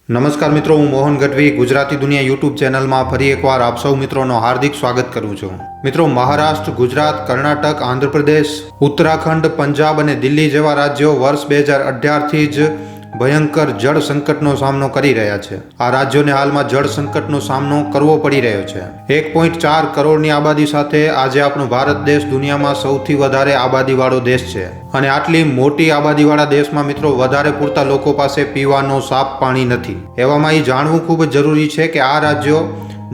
નમસ્કાર મિત્રો, હું મોહન ગઢવી ગુજરાતી દુનિયા યુટ્યુબ ચેનલમાં ફરી એકવાર આપ સૌ મિત્રોનો હાર્દિક સ્વાગત કરું છું. મિત્રો, મહારાષ્ટ્ર, ગુજરાત, કર્ણાટક, આંધ્રપ્રદેશ, ઉત્તરાખંડ, પંજાબ અને દિલ્હી જેવા રાજ્યો વર્ષ 2018થી જ ભયંકર જળ સંકટનો સામનો કરી રહ્યા છે. આ રાજ્યોને હાલમાં જળ સંકટનો સામનો કરવો પડી રહ્યો છે. 1.4 કરોડની આબાદી સાથે આજે આપણો ભારત દેશ દુનિયામાં સૌથી વધારે આબાદીવાળો દેશ છે. અને આટલી મોટી આબાદીવાળા દેશમાં મિત્રો વધારે પૂરતા લોકો પાસે પીવાનો સાફ પાણી નથી. એવામાં એ જાણવું ખૂબ જ જરૂરી છે કે આ રાજ્યો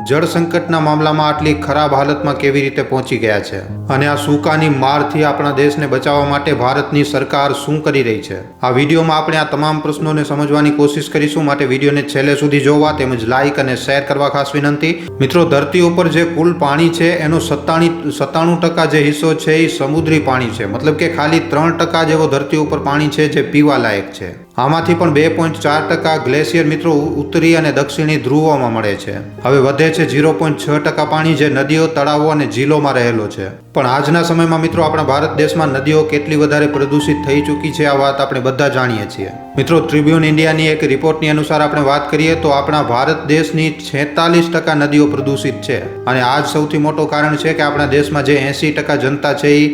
જળ સંકટના મામલામાં આટલી ખરાબ હાલતમાં કેવી રીતે પહોંચી ગયા છે અને આ સૂકાની મારથી આપણા દેશને બચાવવા માટે ભારતની સરકાર શું કરી રહી છે. આ વિડીયોમાં આપણે આ તમામ પ્રશ્નોને સમજવાની કોશિશ કરીશું. માટે વિડીયોને છેલ્લે સુધી જોવા તેમજ લાઇક અને શેર કરવા ખાસ વિનંતી. મિત્રો, ધરતી ઉપર જે કુલ પાણી છે એનો 97% જે હિસ્સો છે એ સમુદ્રી પાણી છે. મતલબ કે ખાલી 3% જેવો ધરતી ઉપર પાણી છે જે પીવા લાયક છે. આમાંથી પણ 2.4% ગ્લેશિયર મિત્રો ઉત્તરી અને દક્ષિણી ધ્રુવોમાં મળે છે. હવે વધે છે 0.6% પાણી જે નદીઓ, તળાવો અને ઝીલોમાં રહેલો છે. પણ આજના સમયમાં મિત્રો આપણા ભારત દેશમાં નદીઓ કેટલી વધારે પ્રદૂષિત થઈ ચૂકી છે આ વાત આપણે બધા જાણીએ છીએ. મિત્રો, ટ્રિબ્યુન ઇન્ડિયાની એક રિપોર્ટની અનુસાર આપણે વાત કરીએ તો આપણા ભારત દેશની 46% નદીઓ પ્રદૂષિત છે. અને આ જ સૌથી મોટો કારણ છે કે આપણા દેશમાં જે 80% જનતા છે એ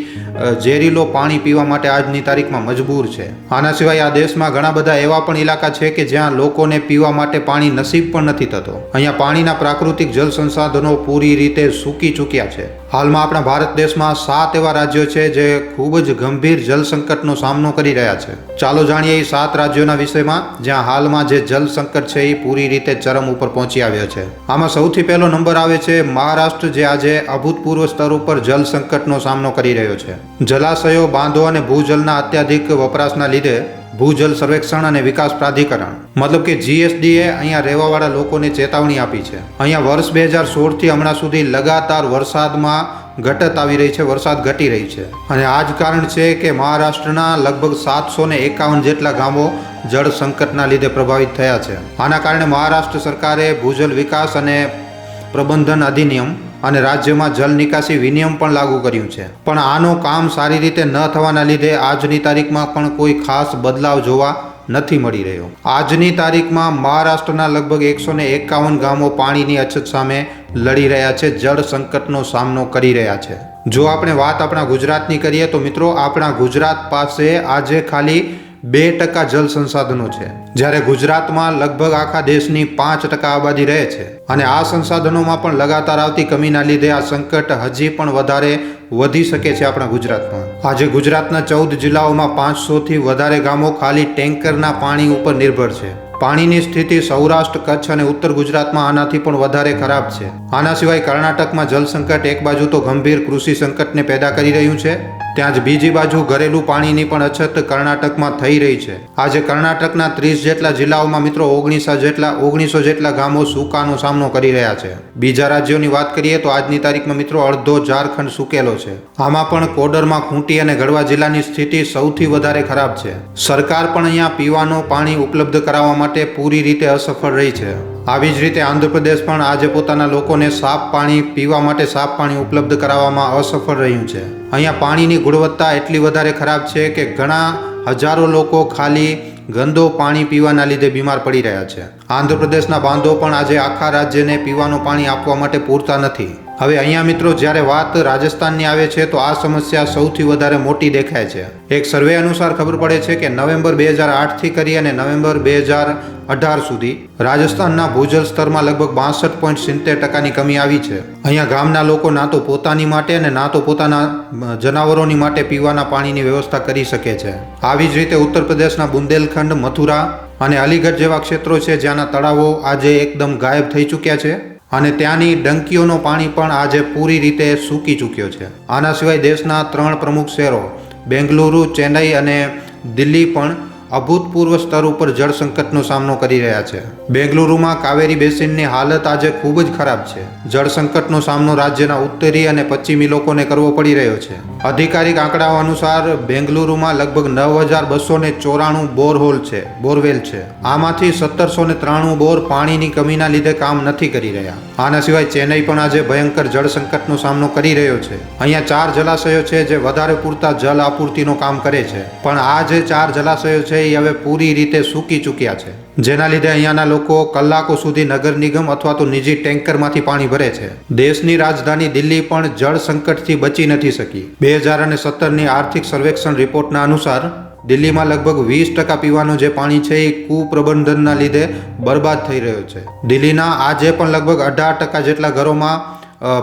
ઝેરીલો પાણી પીવા માટે આજની તારીખમાં મજબૂર છે. આના સિવાય આ દેશમાં ઘણા બધા એવા પણ ઇલાકા છે કે જ્યાં લોકોને પીવા માટે પાણી નસીબ પણ નથી થતો. અહીંયા પાણીના પ્રાકૃતિક જળ સંસાધનો પૂરી રીતે સૂકી ચૂક્યા છે. હાલમાં આપણા ભારત દેશમાં 7 એવા રાજ્યો છે જે ખૂબ જ ગંભીર જળ સંકટનો સામનો કરી રહ્યા છે. ચાલો જાણીએ એ 7 રાજ્યોના વિષયમાં જ્યાં હાલમાં જે જળ સંકટ છે એ પૂરી રીતે ચરમ ઉપર પહોંચી આવ્યો છે. આમાં સૌથી પહેલો નંબર આવે છે મહારાષ્ટ્ર, જે આજે અભૂતપૂર્વ સ્તર ઉપર જળ સંકટનો સામનો કરી રહ્યો છે. જલાશયો, બાંધો અને ભૂજલના અત્યાધિક વપરાશના લીધે ભૂજલ સર્વેક્ષણ અને વિકાસ પ્રાધિકરણ મતલબ કે GSDએ અહીંયા રહેવાવાળા લોકોને ચેતવણી આપી છે. અહીંયા વર્ષ 2016થી હમણાં સુધી લગાતાર વરસાદમાં ઘટત આવી રહી છે, વરસાદ ઘટી રહી છે. અને આ જ કારણ છે કે મહારાષ્ટ્રના લગભગ 751 જેટલા ગામો જળ સંકટના લીધે પ્રભાવિત થયા છે. આના કારણે મહારાષ્ટ્ર સરકારે ભૂજલ વિકાસ અને પ્રબંધન અધિનિયમ અને રાજ્યમાં જલ નિકાસી વિનિયમ પણ લાગુ કર્યું છે. પણ આનો કામ સારી રીતે ન થવાના લીધે આજની તારીખમાં પણ કોઈ ખાસ બદલાવ જોવા નથી મળી રહ્યો. આજની તારીખમાં મહારાષ્ટ્રના લગભગ 151 ગામો પાણીની અછત સામે લડી રહ્યા છે, જળ સંકટનો સામનો કરી રહ્યા છે. જો આપણે વાત આપણા ગુજરાતની કરીએ તો મિત્રો આપણા ગુજરાત પાસે આજે ખાલી 2% જળ સંસાધનો છે, જ્યારે ગુજરાતમાં લગભગ આખા દેશની 5% આબાદી રહે છે. અને આ સંસાધનોમાં પણ લગાતાર આવતી કમીના લીધે આ સંકટ હજી પણ વધારે વધી શકે છે આપણા ગુજરાતમાં. આજે ગુજરાતના 14 જિલ્લાઓમાં 500થી વધારે ગામો ખાલી ટેન્કરના પાણી ઉપર નિર્ભર છે. પાણીની સ્થિતિ સૌરાષ્ટ્ર, કચ્છ અને ઉત્તર ગુજરાતમાં આનાથી પણ વધારે ખરાબ છે. આના સિવાય કર્ણાટકમાં જળ સંકટ એક બાજુ તો ગંભીર કૃષિ સંકટને પેદા કરી રહ્યું છે, ત્યાં જ બીજી બાજુ ઘરેલું પાણીની પણ અછત કર્ણાટકમાં થઈ રહી છે. આજે કર્ણાટકના 30 જેટલા જિલ્લાઓમાં મિત્રો 1900 જેટલા ગામો સૂકાનો સામનો કરી રહ્યા છે. બીજા રાજ્યોની વાત કરીએ તો આજની તારીખમાં મિત્રો અડધો ઝારખંડ સૂકેલો છે. આમાં પણ કોડરમાં, ખૂંટી અને ગઢવા જિલ્લાની સ્થિતિ સૌથી વધારે ખરાબ છે. સરકાર પણ અહીંયા પીવાનું પાણી ઉપલબ્ધ કરાવવા માટે પૂરી રીતે અસફળ રહી છે. આવી જ રીતે આંધ્રપ્રદેશ પણ આજે પોતાના લોકોને પીવા માટે સાફ પાણી ઉપલબ્ધ કરાવવામાં અસફળ રહ્યું છે. અહીંયા પાણીની ગુણવત્તા એટલી વધારે ખરાબ છે કે ઘણા હજારો લોકો ખાલી ગંદો પાણી પીવાના લીધે બીમાર પડી રહ્યા છે. આંધ્રપ્રદેશના બાંધો પણ આજે આખા રાજ્યને પીવાનું પાણી આપવા માટે પૂરતા નથી. હવે અહીંયા મિત્રો જ્યારે વાત રાજસ્થાનની આવે છે તો આ સમસ્યા સૌથી વધારે મોટી દેખાય છે. એક સર્વે અનુસાર ખબર પડે છે કે નવેમ્બર 2008થી કરી અને નવેમ્બર 2018 સુધી રાજસ્થાનના ભૂજલ સ્તરમાં લગભગ 62.70%ની કમી આવી છે. અહીંયા ગામના લોકો ના તો પોતાની માટે અને ના તો પોતાના જનાવરોની માટે પીવાના પાણીની વ્યવસ્થા કરી શકે છે. આવી જ રીતે ઉત્તર પ્રદેશના બુંદેલખંડ, મથુરા અને અલીગઢ જેવા ક્ષેત્રો છે જ્યાંના તળાવો આજે એકદમ ગાયબ થઈ ચૂક્યા છે અને ત્યાંની ડંકીઓનો પાણી પણ આજે પૂરી રીતે સૂકી ચૂક્યો છે. આના સિવાય દેશના 3 પ્રમુખ શહેરો બેંગલુરુ, ચેન્નઈ અને દિલ્હી પણ અભૂતપૂર્વ સ્તર ઉપર જળ સંકટનો સામનો કરી રહ્યા છે. બેંગલુરુમાં કાવેરી બેસિનની હાલત આજે ખૂબ જ ખરાબ છે. જળ સંકટનો સામનો રાજ્યના ઉત્તરી અને પશ્ચિમી લોકોને કરવો પડી રહ્યો છે. અધિકારિક આંકડાઓ અનુસાર બેંગલુરુમાં લગભગ 9294 બોરવેલ છે. આમાંથી 1793 બોર પાણીની કમીના લીધે કામ નથી કરી રહ્યા. આના સિવાય ચેન્નઈ પણ આજે ભયંકર જળ સંકટનો સામનો કરી રહ્યો છે. અહીંયા 4 જલાશયો છે જે વધારે પૂરતા જળ આપૂર્તિનું કામ કરે છે, પણ આ જે 4 જલાશયો છે એ હવે પૂરી રીતે સૂકી ચૂક્યા છે. જેના લીધે અહીંયાના લોકો કલાકો સુધી નગર નિગમ અથવા તો નિજી ટેન્કરમાંથી પાણી ભરે છે. દેશની રાજધાની દિલ્હી પણ જળ સંકટથી બચી નથી શકી. 2017ની આર્થિક સર્વેક્ષણ રિપોર્ટના અનુસાર દિલ્હીમાં લગભગ 20% પીવાનું જે પાણી છે એ કુપ્રબંધનના લીધે બરબાદ થઈ રહ્યો છે. દિલ્હીના આજે પણ લગભગ 18% જેટલા ઘરોમાં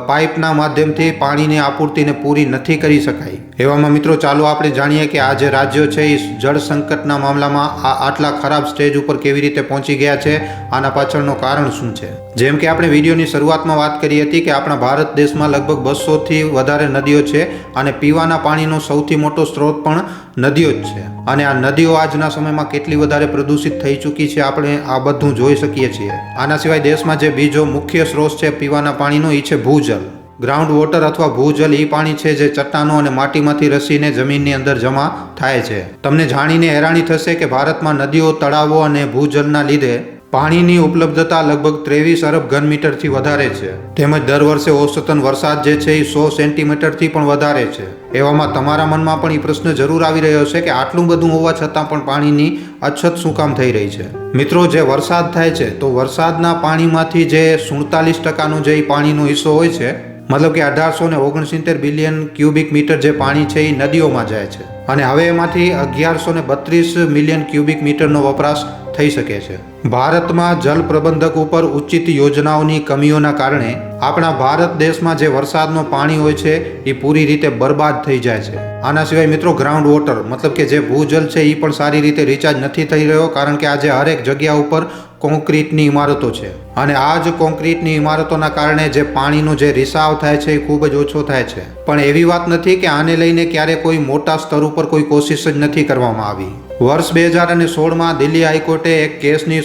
પાઇપના માધ્યમથી પાણીની આપૂર્તિને પૂરી નથી કરી શકાય. એવામાં મિત્રો ચાલો આપણે જાણીએ કે આ જે રાજ્યો છે એ જળ સંકટના મામલામાં આટલા ખરાબ સ્ટેજ ઉપર કેવી રીતે પહોંચી ગયા છે, આના પાછળનું કારણ શું છે. જેમ કે આપણે વિડીયોની શરૂઆતમાં વાત કરી હતી કે આપણા ભારત દેશમાં લગભગ 200થી વધારે નદીઓ છે અને પીવાના પાણીનો સૌથી મોટો સ્ત્રોત પણ નદીઓ જ છે. અને આ નદીઓ આજના સમયમાં કેટલી વધારે પ્રદૂષિત થઈ ચૂકી છે આપણે આ બધું જોઈ શકીએ છીએ. આના સિવાય દેશમાં જે બીજો મુખ્ય સ્ત્રોત છે પીવાના પાણીનો એ છે ભૂજલ. ગ્રાઉન્ડ વોટર અથવા ભૂજલ એ પાણી છે જે ચટ્ટાનો અને માટીમાંથી રસીને જમીનની અંદર જમા થાય છે. તમને જાણીને હેરાની થશે કે ભારતમાં નદીઓ, તળાવો અને ભૂજલના લીધે પાણીની ઉપલબ્ધતા લગભગ 23 અરબ ઘન મીટરથી વધારે છે. તેમજ દર વર્ષે ઓસતન વરસાદ જે છે એ 100 સેન્ટીમીટરથી પણ વધારે છે. એવામાં તમારા મનમાં પણ એ પ્રશ્ન જરૂર આવી રહ્યો છે કે આટલું બધું હોવા છતાં પણ પાણીની અછત શું કામ થઈ રહી છે. મિત્રો, જે વરસાદ થાય છે તો વરસાદના પાણીમાંથી જે 47%નો જે પાણીનો હિસ્સો હોય છે, મતલબ કે 1869 બિલિયન ક્યુબિક મીટર જે પાણી છે એ નદીઓમાં જાય છે અને હવે એમાંથી 1132 મિલિયન ક્યુબિક મીટરનો વપરાશ થઈ શકે છે. ભારતમાં જલ પ્રબંધક ઉપર ઉચિત યોજનાઓની કમીઓના કારણે આપણા ભારત દેશમાં જે વરસાદનું પાણી હોય છે એ પૂરી રીતે બરબાદ થઈ જાય છે. આના સિવાય મિત્રો ગ્રાઉન્ડ વોટર મતલબ કે જે ભૂજલ છે એ પણ સારી રીતે રિચાર્જ નથી થઈ રહ્યો, કારણ કે આજે હરેક જગ્યા ઉપર કોન્ક્રીટની ઇમારતો છે અને આ જ કોન્ક્રીટની ઇમારતોના કારણે જે પાણીનો જે રિસાવ થાય છે એ ખૂબ જ ઓછો થાય છે. પણ એવી વાત નથી કે આને લઈને ક્યારે કોઈ મોટા સ્તર ઉપર કોઈ કોશિશ જ નથી કરવામાં આવી. વર્ષ 2016માં દિલ્હી હાઈકોર્ટે એક કેસની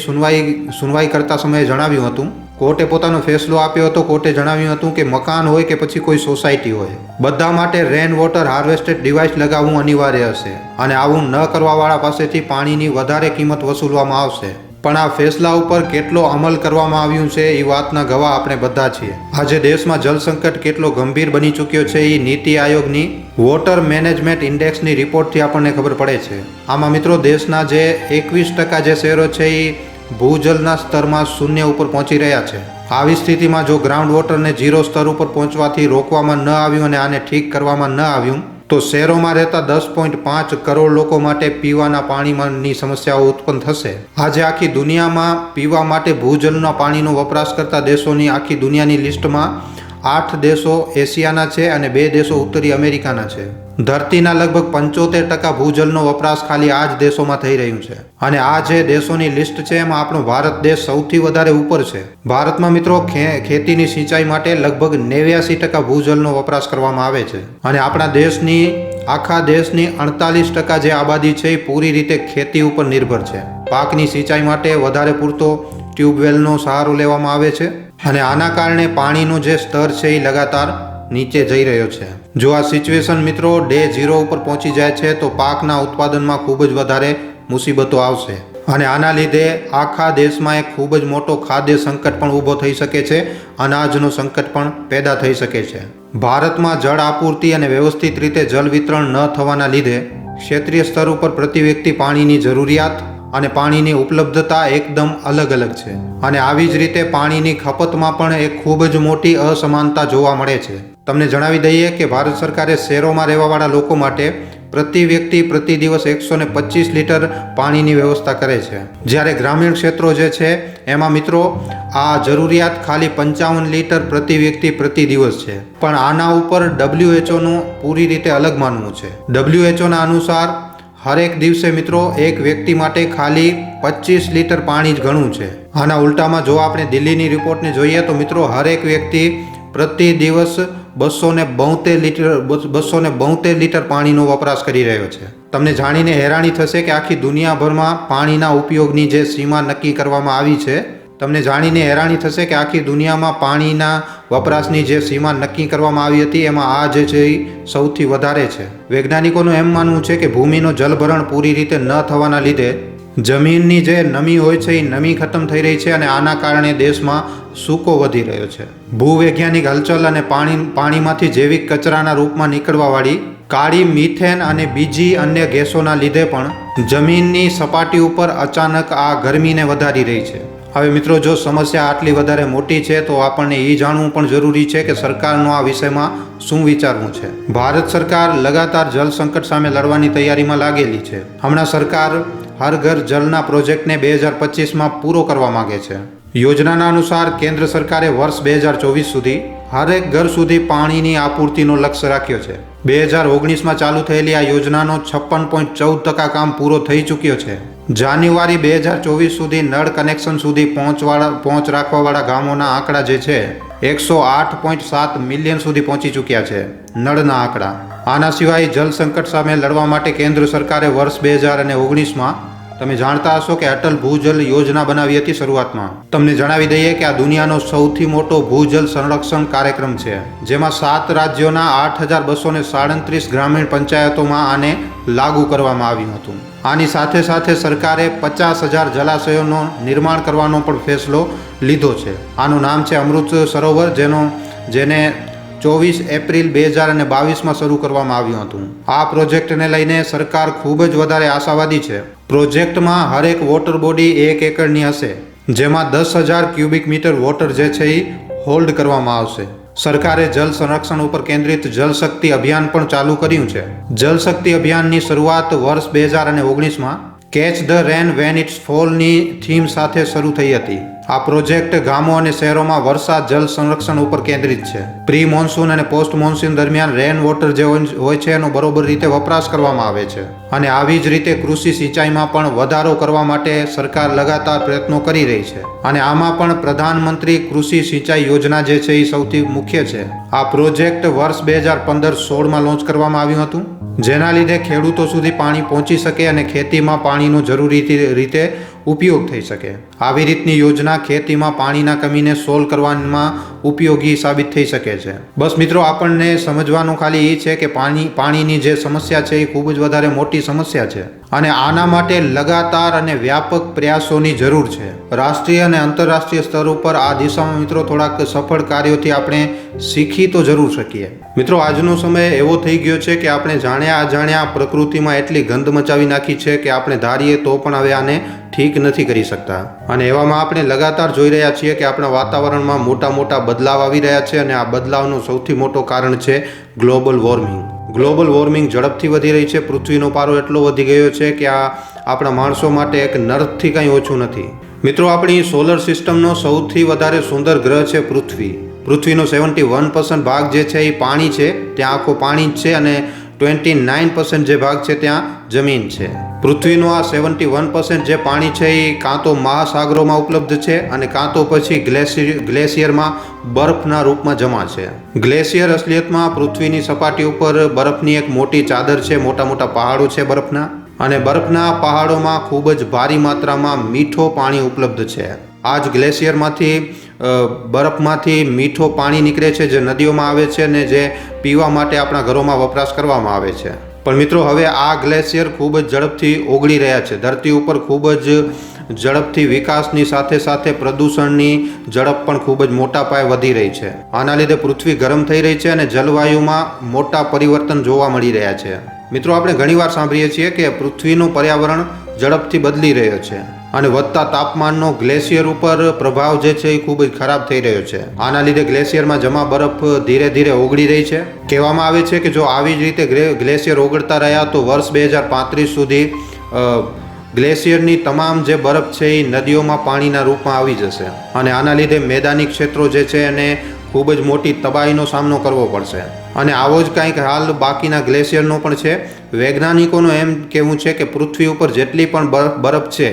સુનવાઈ કરતા સમયે જણાવ્યું હતું, કોર્ટે પોતાનો ફેસલો આપ્યો હતો. કોર્ટે જણાવ્યું હતું કે મકાન હોય કે પછી કોઈ સોસાયટી હોય, બધા માટે રેન વોટર હાર્વેસ્ટેડ ડિવાઇસ લગાવવું અનિવાર્ય હશે અને આવું ન કરવાવાળા પાસેથી પાણીની વધારે કિંમત વસૂલવામાં આવશે. પણ આ ફેસલા ઉપર કેટલો અમલ કરવામાં આવ્યું છે એ વાતના ગવાહ આપણે બધા છીએ. આજે દેશમાં જળ સંકટ કેટલો ગંભીર બની ચૂક્યો છે એ નીતિ આયોગની વોટર મેનેજમેન્ટ ઇન્ડેક્સની રિપોર્ટથી આપણને ખબર પડે છે. આમાં મિત્રો દેશના જે 21% જે શહેરો છે એ ભૂજલના સ્તરમાં શૂન્ય ઉપર પહોંચી રહ્યા છે. આવી સ્થિતિમાં જો ગ્રાઉન્ડ વોટરને 0 સ્તર ઉપર પહોંચવાથી રોકવામાં ન આવ્યું અને આને ઠીક કરવામાં ન આવ્યું તો શહેરોમાં રહેતા 10.5 કરોડ લોકો માટે પીવાના પાણીની સમસ્યાઓ ઉત્પન્ન થશે. આજે આખી દુનિયામાં પીવા માટે ભૂજલના પાણીનો વપરાશ કરતા દેશોની આખી દુનિયાની લિસ્ટમાં 8 દેશો એશિયાના છે અને 2 દેશો ઉત્તરી અમેરિકાના છે. ધરતીના લગભગ 75% ભૂજલનો વપરાશ ખાલી આ જ દેશોમાં થઈ રહ્યું છે અને આ જે દેશોની લિસ્ટ છે એમાં આપણો ભારત દેશ સૌથી વધારે ઉપર છે. ભારતમાં મિત્રો ખેતીની સિંચાઈ માટે લગભગ 89% ભૂજલનો વપરાશ કરવામાં આવે છે અને આપણા આખા દેશની 48% જે આબાદી છે એ પૂરી રીતે ખેતી ઉપર નિર્ભર છે. પાકની સિંચાઈ માટે વધારે પૂરતો ટ્યુબવેલનો સહારો લેવામાં આવે છે અને આના કારણે પાણીનું જે સ્તર છે એ લગાતાર નીચે જઈ રહ્યો છે. જો આ સિચ્યુએશન મિત્રો ડે 0 ઉપર પહોંચી જાય છે તો પાકના ઉત્પાદનમાં ખૂબ જ વધારે મુસીબતો આવશે અને આના લીધે આખા દેશમાં એક ખૂબ જ મોટો ખાદ્ય સંકટ પણ ઊભો થઈ શકે છે. અનાજનો સંકટ પણ પેદા થઈ શકે છે. ભારતમાં જળ આપૂર્તિ અને વ્યવસ્થિત રીતે જળ વિતરણ ન થવાના લીધે ક્ષેત્રીય સ્તર ઉપર પ્રતિ વ્યક્તિ પાણીની જરૂરિયાત અને પાણીની ઉપલબ્ધતા એકદમ અલગ અલગ છે અને આવી જ રીતે પાણીની ખપતમાં પણ એક ખૂબ જ મોટી અસમાનતા જોવા મળે છે. તમને જણાવી દઈએ કે ભારત સરકારે શહેરોમાં રહેવાવાળા લોકો માટે પ્રતિ વ્યક્તિ પ્રતિ દિવસ 125 લીટર પાણીની વ્યવસ્થા કરે છે, જ્યારે ગ્રામીણ ક્ષેત્રો જે છે એમાં મિત્રો આ જરૂરિયાત ખાલી 55 લીટર પ્રતિ વ્યક્તિ પ્રતિ દિવસ છે. પણ આના ઉપર WHOનું પૂરી રીતે અલગ માનવું છે. WHOના અનુસાર હરેક દિવસે મિત્રો એક વ્યક્તિ માટે ખાલી 25 લીટર પાણી જ ઘણું છે. આના ઉલટામાં જો આપણે દિલ્હીની રિપોર્ટને જોઈએ તો મિત્રો હરેક વ્યક્તિ પ્રતિ દિવસ 272 લીટર પાણીનો વપરાશ કરી રહ્યો છે. તમને જાણીને હેરાની થશે કે આખી દુનિયાભરમાં પાણીના ઉપયોગની જે સીમા નક્કી કરવામાં આવી છે, તમને જાણીને હેરાની થશે કે આખી દુનિયામાં પાણીના વપરાશની જે સીમા નક્કી કરવામાં આવી હતી એમાં આ જે છે એ સૌથી વધારે છે. વૈજ્ઞાનિકોનું એમ માનવું છે કે ભૂમિનો જલભરણ પૂરી રીતે ન થવાના લીધે જમીનની જે નમી હોય છે એ નમી ખતમ થઈ રહી છે અને આના કારણે દેશમાં સૂકો વધી રહ્યો છે. ભૂવૈજ્ઞાનિક હલચલ અને પાણીમાંથી જૈવિક કચરાના રૂપમાં નીકળવાવાળી કાળી મિથેન અને બીજી અન્ય ગેસોના લીધે પણ જમીનની સપાટી ઉપર અચાનક આ ગરમીને વધારી રહી છે. હવે મિત્રો, જો સમસ્યા આટલી વધારે મોટી છે તો આપણને એ જાણવું પણ જરૂરી છે કે સરકારનો આ વિષયમાં શું વિચારવું છે. ભારત સરકાર લગાતાર જળ સંકટ સામે લડવાની તૈયારીમાં લાગેલી છે. હમણાં સરકાર હર ઘર જલના પ્રોજેક્ટને 2025માં પૂરો કરવા માંગે છે. યોજનાના અનુસાર કેન્દ્ર સરકારે વર્ષ 2024 સુધી હરેક ઘર સુધી પાણીની આપૂર્તિનો લક્ષ્ય રાખ્યો છે. 2019માં ચાલુ થયેલી આ યોજનાનો 56.14% કામ પૂરો થઈ ચૂક્યો છે. જાન્યુઆરી 2024 સુધી નળ કનેક્શન સુધી પહોંચ રાખવાવાળા ગામોના આંકડા જે છે 108.7 મિલિયન સુધી પહોંચી ચૂક્યા છે. નળના આંકડા. આના સિવાય જળ સંકટ સામે લડવા માટે કેન્દ્ર સરકારે વર્ષ 2019માં તમે જાણતા હશો કે અટલ ભૂજલ યોજના બનાવી હતી. શરૂઆતમાં તમને જણાવી દઈએ કે આ દુનિયાનો સૌથી મોટો ભૂજલ સંરક્ષણ કાર્યક્રમ છે, જેમાં 7 રાજ્યોના 8,237 ગ્રામીણ પંચાયતોમાં આને લાગુ કરવામાં આવ્યું હતું. આની સાથે સાથે સરકારે 50,000 જલાશયોનું નિર્માણ કરવાનો પણ ફેસલો લીધો છે. આનું નામ છે અમૃત સરોવર, જેને 24 એપ્રિલ 2022માં શરૂ કરવામાં આવ્યું હતું. આ પ્રોજેક્ટને લઈને સરકાર ખૂબ જ વધારે આશાવાદી છે. પ્રોજેક્ટમાં હરેક વોટર બોડી 1 એકરની હશે, જેમાં 10,000 ક્યુબિક મીટર વોટર જે છે એ હોલ્ડ કરવામાં આવશે. સરકારે જલ સંરક્ષણ ઉપર કેન્દ્રિત જલ શક્તિ અભિયાન પણ ચાલુ કર્યું છે. જલ શક્તિ અભિયાનની શરૂઆત વર્ષ 2019માં catch the rain when it's ફોલની થીમ સાથે શરૂ થઈ હતી. આ પ્રોજેક્ટ ગામો અને શહેરોમાં વરસાદ જલ સંરક્ષણ ઉપર કેન્દ્રિત છે. પ્રી મોન્સૂન અને પોસ્ટ મોન્સૂન દરમિયાન રેન વોટર જે હોય છે એનો બરોબર રીતે વપરાશ કરવામાં આવે છે. અને આવી જ રીતે કૃષિ સિંચાઈમાં પણ વધારો કરવા માટે સરકાર લગાતાર પ્રયત્નો કરી રહી છે. અને આમાં પણ પ્રધાનમંત્રી કૃષિ સિંચાઈ યોજના જે છે એ સૌથી મુખ્ય છે. આ પ્રોજેક્ટ વર્ષ 2015-16માં લોન્ચ કરવામાં આવ્યું હતું, જેના લીધે ખેડૂતો સુધી પાણી પહોંચી શકે અને ખેતીમાં પાણીનો જરૂરી રીતે ઉપયોગ થઈ શકે. આવી રીતની યોજના ખેતીમાં પાણીના કમીને સોલ્વ કરવામાં ઉપયોગી સાબિત થઈ શકે છે. બસ મિત્રો, આપણને સમજવાનું ખાલી એ છે કે પાણીની જે સમસ્યા છે એ ખૂબ જ વધારે મોટી સમસ્યા છે અને આના માટે લગાતાર અને વ્યાપક પ્રયાસોની જરૂર છે. રાષ્ટ્રીય અને આંતરરાષ્ટ્રીય સ્તર ઉપર આ દિશામાં મિત્રો થોડાક સફળ કાર્યોથી આપણે શીખી તો જરૂર શકીએ. મિત્રો, આજનો સમય એવો થઈ ગયો છે કે આપણે જાણ્યા અજાણ્યા પ્રકૃતિમાં એટલી ગંધ મચાવી નાખી છે કે આપણે ધારીએ તો પણ હવે આને ઠીક નથી કરી શકતા. અને એવામાં આપણે લગાતાર જોઈ રહ્યા છીએ કે આપણા વાતાવરણમાં મોટા મોટા બદલાવ આવી રહ્યા છે અને આ બદલાવનું સૌથી મોટું કારણ છે ગ્લોબલ વોર્મિંગ. ગ્લોબલ વોર્મિંગ ઝડપથી વધી રહી છે. પૃથ્વીનો પારો એટલો વધી ગયો છે કે આ આપણા માણસો માટે એક નર્કથી કંઈ ઓછું નથી. મિત્રો, આપણી સોલર સિસ્ટમનો સૌથી વધારે સુંદર ગ્રહ છે પૃથ્વી. પૃથ્વીનો 71% ભાગ જે છે એ પાણી છે, ત્યાં આખો પાણી જ છે, અને 29% જે ભાગ છે ત્યાં જમીન છે. પૃથ્વીનું આ 71% જે પાણી છે એ કાં તો મહાસાગરોમાં ઉપલબ્ધ છે અને કાં તો પછી ગ્લેશિયરમાં બરફના રૂપમાં જમા છે. ગ્લેશિયર અસલિયતમાં પૃથ્વીની સપાટી ઉપર બરફની એક મોટી ચાદર છે, મોટા મોટા પહાડો છે બરફના, અને બરફના પહાડોમાં ખૂબ જ ભારી માત્રામાં મીઠો પાણી ઉપલબ્ધ છે. આ જ ગ્લેશિયરમાંથી બરફમાંથી મીઠો પાણી નીકળે છે જે નદીઓમાં આવે છે અને જે પીવા માટે આપણા ઘરોમાં વપરાશ કરવામાં આવે છે. પણ મિત્રો, હવે આ ગ્લેશિયર ખૂબ જ ઝડપથી ઓગળી રહ્યા છે. ધરતી ઉપર ખૂબ જ ઝડપથી વિકાસની સાથે સાથે પ્રદૂષણની ઝડપ પણ ખૂબ જ મોટા પાયે વધી રહી છે. આના લીધે પૃથ્વી ગરમ થઈ રહી છે અને જલવાયુમાં મોટા પરિવર્તન જોવા મળી રહ્યા છે. મિત્રો, આપણે ઘણીવાર સાંભળીએ છીએ કે પૃથ્વીનું પર્યાવરણ ઝડપથી બદલી રહ્યો છે અને વધતા તાપમાનનો ગ્લેશિયર ઉપર પ્રભાવ જે છે એ ખૂબ જ ખરાબ થઈ રહ્યો છે. આના લીધે ગ્લેશિયરમાં જમા બરફ ધીરે ધીરે ઓગળી રહી છે. કહેવામાં આવે છે કે જો આવી જ રીતે ગ્લેશિયર ઓગળતા રહ્યા તો વર્ષ 2035 સુધી ગ્લેશિયરની તમામ જે બરફ છે એ નદીઓમાં પાણીના રૂપમાં આવી જશે અને આના લીધે મેદાની ક્ષેત્રો જે છે એને ખૂબ જ મોટી તબાહીનો સામનો કરવો પડશે. અને આવો જ કંઈક હાલ બાકીના ગ્લેશિયરનો પણ છે. વૈજ્ઞાનિકોનું એમ કહેવું છે કે પૃથ્વી ઉપર જેટલી પણ બરફ છે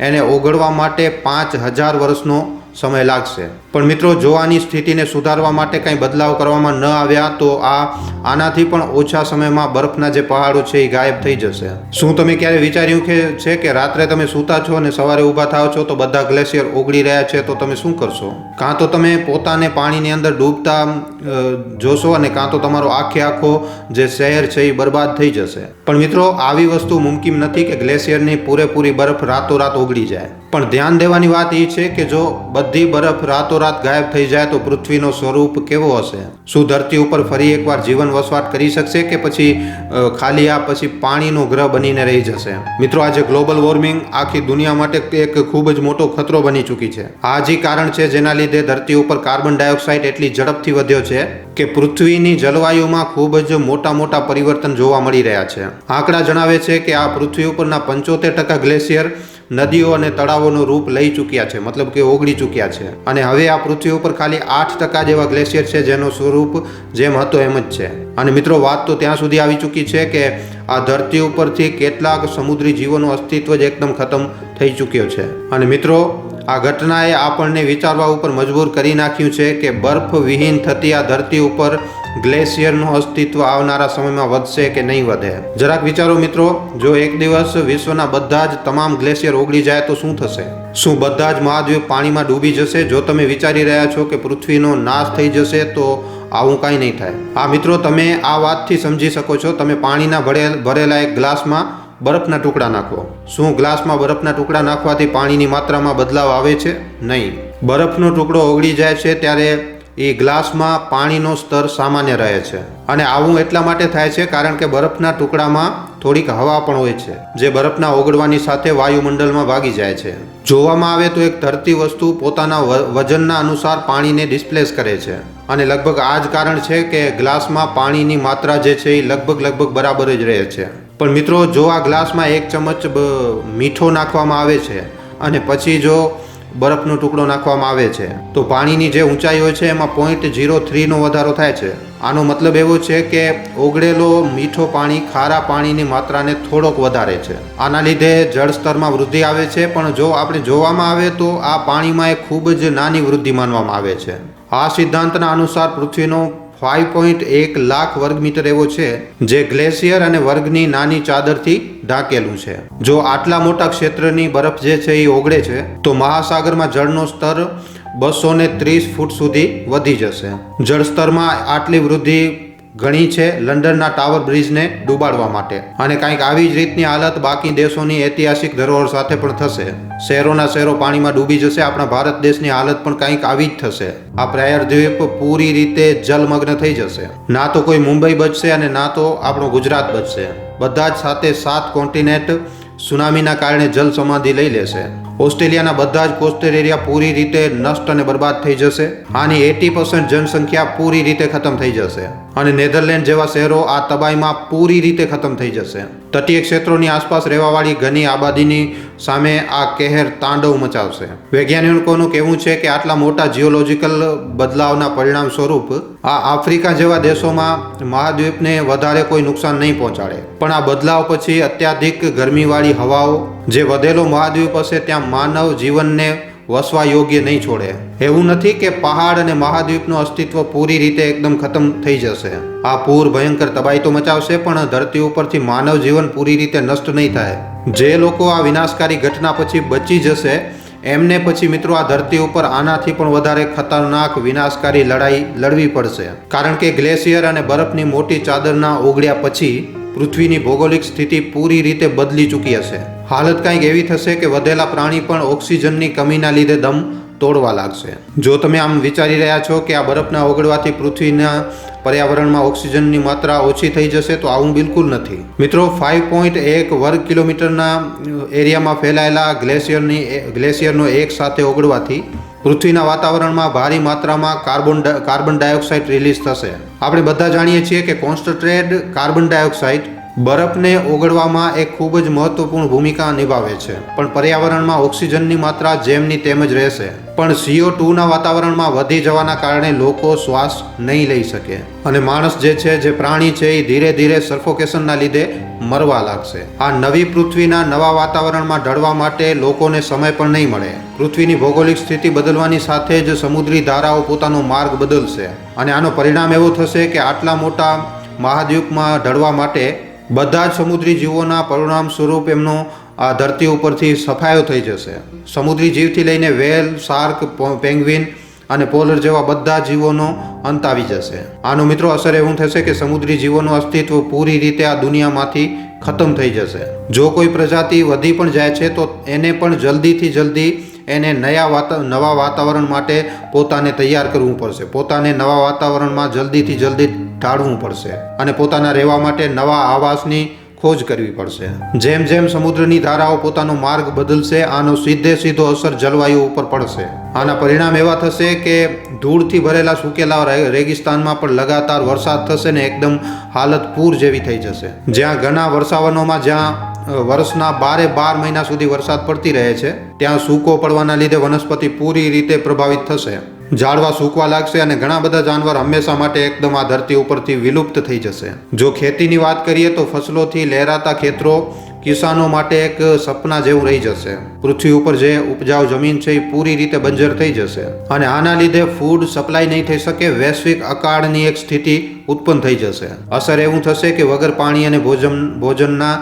એને ઓગળવા માટે 5,000 વર્ષનો સમય લાગશે. પણ મિત્રો, જો આની સ્થિતિને સુધારવા માટે કંઈ બદલાવ કરવામાં ન આવ્યા તો આનાથી પણ ઓછા સમયમાં બરફના જે પહાડો છે એ ગાયબ થઈ જશે. શું તમે ક્યારે વિચાર્યું છે કે રાત્રે તમે સૂતા છો અને સવારે ઊભા થાવ છો તો બધા ગ્લેશિયર ઓગળી રહ્યા છે તો તમે શું કરશો? કાં તો તમે પોતાને પાણીની અંદર ડૂબતા જોશો અને કાં તો તમારો આખો જે શહેર છે એ બરબાદ થઈ જશે. પણ મિત્રો, આવી વસ્તુ મુમકિન નથી કે ગ્લેશિયરની પૂરેપૂરી બરફ રાતોરાત ઓગળી જાય. પણ ધ્યાન દેવાની વાત એ છે કે જો બધી બરફ રાતોરાત ગાયબ થઈ જાય તો પૃથ્વીનો સ્વરૂપ કેવો હશે? શું ધરતી ઉપર ફરી એકવાર જીવન વસવાટ કરી શકશે કે પછી ખાલી આ પછી પાણીનો ગ્રહ બનીને રહી જશે? મિત્રો, આજે ગ્લોબલ વોર્મિંગ આખી દુનિયા માટે એક ખૂબ જ મોટો ખતરો બની ચૂકી છે. આ જ કારણ છે જેના લીધે ધરતી ઉપર કાર્બન ડાયોક્સાઇડ એટલી ઝડપથી વધ્યો છે કે પૃથ્વીની જલવાયુમાં ખૂબ જ મોટા પરિવર્તન જોવા મળી રહ્યા છે. આંકડા જણાવે છે કે આ પૃથ્વી ઉપરના 75% ગ્લેશિયર નદીઓ અને તળાવોનું રૂપ લઈ ચૂક્યા છે, મતલબ કે ઓગળી ચૂક્યા છે. અને હવે આ પૃથ્વી ઉપર ખાલી 8% જેવા ગ્લેશિયર છે જેનો સ્વરૂપ જેમ હતો એમ જ છે. અને મિત્રો, વાત તો ત્યાં સુધી આવી ચૂકી છે કે આ ધરતી ઉપરથી કેટલાક સમુદ્રી જીવોનું અસ્તિત્વ જ એકદમ ખતમ થઈ ચૂક્યો છે. અને મિત્રો, આ ઘટનાએ આપણને વિચારવા ઉપર મજબૂર કરી નાખ્યું છે કે બરફ વિહીન થતી આ ધરતી ઉપર ગ્લેશિયરનું અસ્તિત્વ આવનારા સમયમાં વધશે કે નહીં વધે. જરાક વિચારો મિત્રો, જો એક દિવસ વિશ્વના બધા જ તમામ ગ્લેશિયર ઓગળી જાય તો શું થશે? શું બધા જ મહાદ્વીપ પાણીમાં ડૂબી જશે? જો તમે વિચારી રહ્યા છો કે પૃથ્વીનો નાશ થઈ જશે તો આવું કાંઈ નહીં થાય. હા મિત્રો, તમે આ વાતથી સમજી શકો છો. તમે પાણીના ભરેલા એક ગ્લાસમાં બરફના ટુકડા નાખો. શું ગ્લાસમાં બરફના ટુકડા નાખવાથી પાણીની માત્રામાં બદલાવ આવે છે? નહીં. બરફનો ટુકડો ઓગળી જાય છે ત્યારે એ ગ્લાસમાં પાણીનો સ્તર સામાન્ય રહે છે. અને આવું એટલા માટે થાય છે કારણ કે બરફના ટુકડામાં થોડીક હવા પણ હોય છે જે બરફના ઓગળવાની સાથે વાયુમંડળમાં ભાગી જાય છે. જોવામાં આવે તો એક ધરતી વસ્તુ પોતાના વજનના અનુસાર પાણીને ડિસ્પ્લેસ કરે છે. અને લગભગ આ જ કારણ છે કે ગ્લાસમાં પાણીની માત્રા જે છે એ લગભગ બરાબર જ રહે છે. પણ મિત્રો, જો આ ગ્લાસમાં 1 ચમચ મીઠો નાખવામાં આવે છે અને પછી જો બરફનો ટુકડો નાખવામાં આવે છે તો પાણીની જે ઊંચાઈ હોય છે એમાં 0.03નો વધારો થાય છે. આનો મતલબ એવો છે કે ઓગળેલો મીઠો પાણી ખારા પાણીની માત્રાને થોડોક વધારે છે. આના લીધે જળસ્તરમાં વૃદ્ધિ આવે છે. પણ જો આપણે જોવામાં આવે તો આ પાણીમાં એક ખૂબ જ નાની વૃદ્ધિ માનવામાં આવે છે. આ સિદ્ધાંતના અનુસાર પૃથ્વીનો 5.1 લાખ વર્ગમીટર એવો છે જે ગ્લેશિયર અને વર્ગની નાની ચાદરથી ઢાંકેલું છે. જો આટલા મોટા ક્ષેત્રની બરફ જે છે એ ઓગળે છે તો મહાસાગરમાં જળનો સ્તર 230 ફૂટ સુધી વધી જશે. જળસ્તરમાં આટલી વૃદ્ધિ ઘણી છે લંડનના ટાવર બ્રિજને ડૂબાડવા માટે. અને કંઈક આવી જ રીતની હાલત બાકી દેશોની ઐતિહાસિક ધરોહર સાથે પણ થશે. શહેરોના શહેરો પાણીમાં ડૂબી જશે. આપણા ભારત દેશની હાલત પણ કંઈક આવી જ થશે. આ પ્રાયરદ્વીપ પૂરી રીતે જલમગ્ન થઈ જશે. ના તો કોઈ મુંબઈ બચશે અને ના તો આપણો ગુજરાત બચશે. બધા જ સાથે 7 કોન્ટિનેન્ટ સુનામીના કારણે જલ સમાધિ લઈ લેશે. ઓસ્ટ્રેલિયાના બધા જ કોસ્ટલ એરિયા પૂરી રીતે નષ્ટ અને બરબાદ થઈ જશે. આની 80% જનસંખ્યા પૂરી રીતે ખતમ થઈ જશે. અને નેધરલેન્ડ જેવા શહેરો આ તબાહીમાં પૂરી રીતે ખતમ થઈ જશે. તટીય ક્ષેત્રોની આસપાસ રહેવાવાળી ઘણી આબાદીની સામે આ કહેર તાંડવ મચાવશે. વૈજ્ઞાનિકોનું કહેવું છે કે આટલા મોટા જીઓલોજીકલ બદલાવના પરિણામ સ્વરૂપ આ આફ્રિકા જેવા દેશોમાં મહાદ્વીપને વધારે કોઈ નુકસાન નહીં પહોંચાડે. પણ આ બદલાવ પછી અત્યાધિક ગરમીવાળી હવાઓ જે વધેલો મહાદ્વીપ હશે ત્યાં માનવ જીવનને વસવા યોગ્ય નહીં છોડે. એવું નથી કે પહાડ અને મહાદ્વીપનું અસ્તિત્વ પૂરી રીતે એકદમ ખતમ થઈ જશે. આ પૂર ભયંકર તબાહી તો મચાવશે પણ ધરતી ઉપરથી માનવ જીવન પૂરી રીતે નષ્ટ નહીં થાય. જે લોકો આ વિનાશકારી ઘટના પછી બચી જશે એમને પછી મિત્રો આ ધરતી ઉપર આનાથી પણ વધારે ખતરનાક વિનાશકારી લડાઈ લડવી પડશે. કારણ કે ગ્લેશિયર અને બરફની મોટી ચાદરના ઓગળ્યા પછી પૃથ્વીની ભૌગોલિક સ્થિતિ પૂરી રીતે બદલી ચૂકી હશે. હાલત કંઈક એવી થશે કે વધેલા પ્રાણી પણ ઓક્સિજનની કમીના લીધે દમ તોડવા લાગશે. જો તમે આમ વિચારી રહ્યા છો કે આ બરફના ઓગળવાથી પૃથ્વીના પર્યાવરણમાં ઓક્સિજનની માત્રા ઓછી થઈ જશે તો આવું બિલકુલ નથી. મિત્રો, 5.1 વર્ગ કિલોમીટરના એરિયામાં ફેલાયેલા ગ્લેશિયરનો એક સાથે ઓગળવાથી પૃથ્વીના વાતાવરણમાં ભારી માત્રામાં કાર્બન ડાયોક્સાઇડ રિલીઝ થશે. આપણે બધા જાણીએ છીએ કે કોન્સન્ટ્રેટેડ કાર્બન ડાયોક્સાઇડ બરફને ઓગળવામાં એક ખૂબ જ મહત્વપૂર્ણ ભૂમિકા નિભાવે છે. પણ પર્યાવરણમાં ઓક્સિજનની માત્રા જેમની તેમ જ રહેશે. પણ CO2ના વાતાવરણમાં વધી જવાના કારણે લોકો શ્વાસ નહીં લઈ શકે અને માણસ જે છે, જે પ્રાણી છે એ ધીરે ધીરે સફોકેશનના લીધે મરવા લાગશે. આ નવી પૃથ્વીના નવા વાતાવરણમાં ઢળવા માટે લોકોને સમય પણ નહીં મળે. પૃથ્વીની ભૌગોલિક સ્થિતિ બદલવાની સાથે જ સમુદ્રી ધારાઓ પોતાનો માર્ગ બદલશે અને આનો પરિણામ એવો થશે કે આટલા મોટા મહાદ્વીપમાં ઢળવા માટે બધા જ સમુદ્રી જીવોના પરિણામ સ્વરૂપ એમનો આ ધરતી ઉપરથી સફાયો થઈ જશે. સમુદ્રી જીવથી લઈને વેલ, શાર્ક, પેંગ્વિન અને પોલર જેવા બધા જીવોનો અંત આવી જશે. આનો મિત્રો અસર એવું થશે કે સમુદ્રી જીવોનું અસ્તિત્વ પૂરી રીતે આ દુનિયામાંથી ખતમ થઈ જશે. જો કોઈ પ્રજાતિ વધી પણ જાય છે તો એને પણ જલ્દીથી જલ્દી એને નવા વાતાવરણ માટે પોતાને તૈયાર કરવું પડશે. પોતાને નવા વાતાવરણમાં જલ્દીથી જલ્દી ઢાળવું પડશે અને પોતાના રહેવા માટે નવા આવાસની ખોજ કરવી પડશે. જેમ જેમ સમુદ્રની ધારાઓ પોતાનો માર્ગ બદલશે, આનો સીધો અસર જલવાયુ ઉપર પડશે. આના પરિણામ એવા થશે કે ધૂળથી ભરેલા સૂકેલા રેગિસ્તાનમાં પણ લગાતાર વરસાદ થશે ને એકદમ હાલત પૂર જેવી થઈ જશે. જ્યાં ઘણા વર્ષાવનોમાં જ્યાં વર્ષના 12 મહિના સુધી વરસાદ પડતી રહે છે, ત્યાં સૂકો પડવાના લીધે વનસ્પતિ પૂરી રીતે પ્રભાવિત થશે. ઝાડવા સૂકવા લાગશે અને ઘણા બધા જાનવર હંમેશા માટે એકદમ આ ધરતી ઉપરથી વિલુપ્ત થઈ જશે. જો ખેતીની વાત કરીએ તો ફસલોથી લહેરાતા ખેતરો કિસાનો માટે એક સપના જેવું રહી જશે. પૃથ્વી ઉપર જે ઉપજાઉ જમીન છે એ પૂરી રીતે બંજર થઈ જશે અને આના લીધે ફૂડ સપ્લાય નહીં થઈ શકે. વૈશ્વિક અકાળની એક સ્થિતિ ઉત્પન્ન થઈ જશે. અસર એવું થશે કે વગર પાણી અને ભોજનના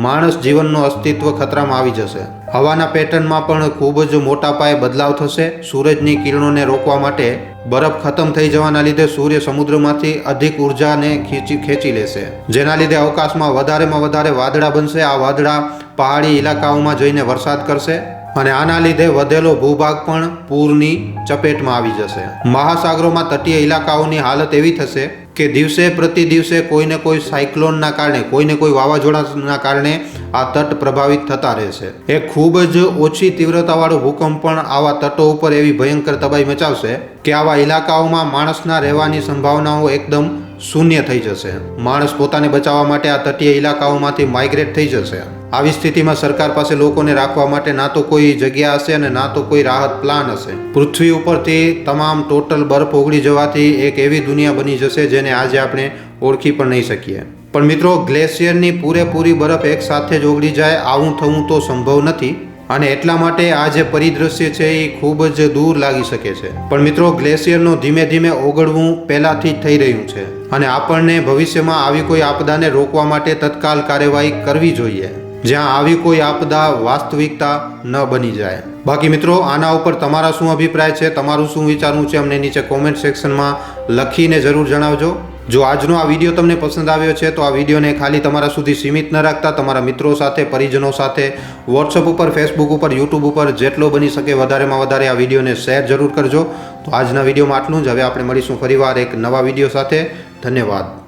માણસ જીવનનું અસ્તિત્વ ખતરામાં આવી જશે. હવાના પેટર્નમાં પણ ખૂબ જ મોટા પાયે બદલાવ થશે. સૂરજની કિરણોને રોકવા માટે બરફ ખતમ થઈ જવાના લીધે સૂર્ય સમુદ્રમાંથી અધિક ઉર્જાને ખેંચી લેશે, જેના લીધે અવકાશમાં વધારેમાં વધારે વાદળા બનશે. આ વાદળા પહાડી ઇલાકાઓમાં જઈને વરસાદ કરશે અને આના લીધે વધેલો ભૂભાગ પણ પૂરની ચપેટમાં આવી જશે. મહાસાગરોમાં તટીય ઇલાકાઓની હાલત એવી થશે કે દિવસે પ્રતિ દિવસે કોઈને કોઈ સાયક્લોનના કારણે, કોઈને કોઈ વાવાઝોડાના કારણે આ તટ પ્રભાવિત થતા રહેશે. એક ખૂબ જ ઓછી તીવ્રતાવાળો ભૂકંપ પણ આવા તટો ઉપર એવી ભયંકર તબાહી મચાવશે કે આવા ઇલાકાઓમાં માણસના રહેવાની સંભાવનાઓ એકદમ શૂન્ય થઈ જશે. માણસ પોતાને બચાવવા માટે આ તટીય ઇલાકાઓમાંથી માઇગ્રેટ થઈ જશે. આવી સ્થિતિમાં સરકાર પાસે લોકોને રાખવા માટે ના તો કોઈ જગ્યા હશે અને ના તો કોઈ રાહત પ્લાન હશે. પૃથ્વી ઉપરથી તમામ ટોટલ બરફ ઓગળી જવાથી એક એવી દુનિયા બની જશે જેને આજે આપણે ઓળખી પણ નહીં શકીએ. પણ મિત્રો, ગ્લેશિયરની પૂરેપૂરી બરફ એક સાથે જ ઓગળી જાય આવું થવું તો સંભવ નથી અને એટલા માટે આ જે પરિદ્રશ્ય છે એ ખૂબ જ દૂર લાગી શકે છે. પણ મિત્રો, ગ્લેશિયરનું ધીમે ધીમે ઓગળવું પહેલાથી જ થઈ રહ્યું છે અને આપણને ભવિષ્યમાં આવી કોઈ આપદાને રોકવા માટે તત્કાલ કાર્યવાહી કરવી જોઈએ, જ્યાં આવી કોઈ આપદા વાસ્તવિકતા ન બની જાય. બાકી મિત્રો, આના ઉપર તમારા શું અભિપ્રાય છે, તમારું શું વિચારવું છે, અમને નીચે કોમેન્ટ સેક્શનમાં લખીને જરૂર જણાવજો. જો આજનો આ વિડીયો તમને પસંદ આવ્યો છે તો આ વિડીયોને ખાલી તમારા સુધી સીમિત ન રાખતા તમારા મિત્રો સાથે, પરિજનો સાથે, વોટ્સઅપ ઉપર, ફેસબુક ઉપર, યુટ્યુબ ઉપર જેટલો બની શકે વધારેમાં વધારે આ વિડીયોને શેર જરૂર કરજો. તો આજના વિડીયોમાં આટલું જ. હવે આપણે મળીશું ફરીવાર એક નવા વિડીયો સાથે. ધન્યવાદ.